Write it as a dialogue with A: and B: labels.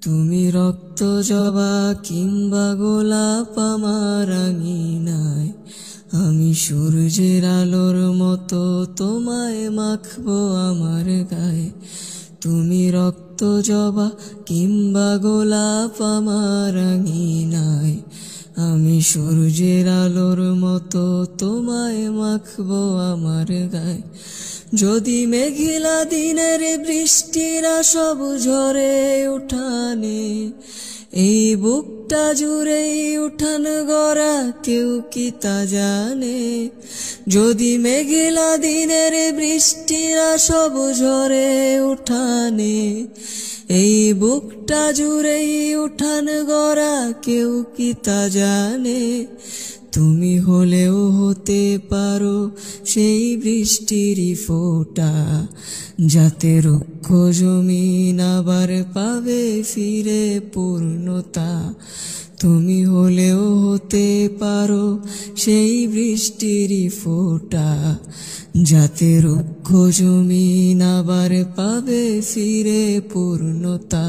A: তুমি রক্ত জবা কিংবা গোলাপ আমার আঙিনায়, আমি সূর্যের আলোর মতো তোমায় মাখবো আমার গায়ে। তুমি রক্ত জবা কিংবা গোলাপ আমার আঙিনায়, আমি সূর্যের আলোর মতো তোমায় মাখবো আমার গায়ে। যদি মেঘলা দিনের বৃষ্টিরা সব ঝরে উঠানে, এই বুকটা জুড়েই উঠান গড়া কেউ কি তা জানে। যদি মেঘলা দিনের বৃষ্টিরা সব ঝরে উঠানে, এই বুকটা জুড়েই উঠান গড়া কেউ কি তা জানে। তুমি হলেও হতে পারো সেই বৃষ্টিরই ফোঁটা, যাতে রুক্ষ জমিন আবার পাবে ফিরে পূর্ণতা। তুমি হলেও হতে পারো সেই বৃষ্টিরই ফোঁটা, যাতে রুক্ষ জমিন আবার পাবে ফিরে পূর্ণতা।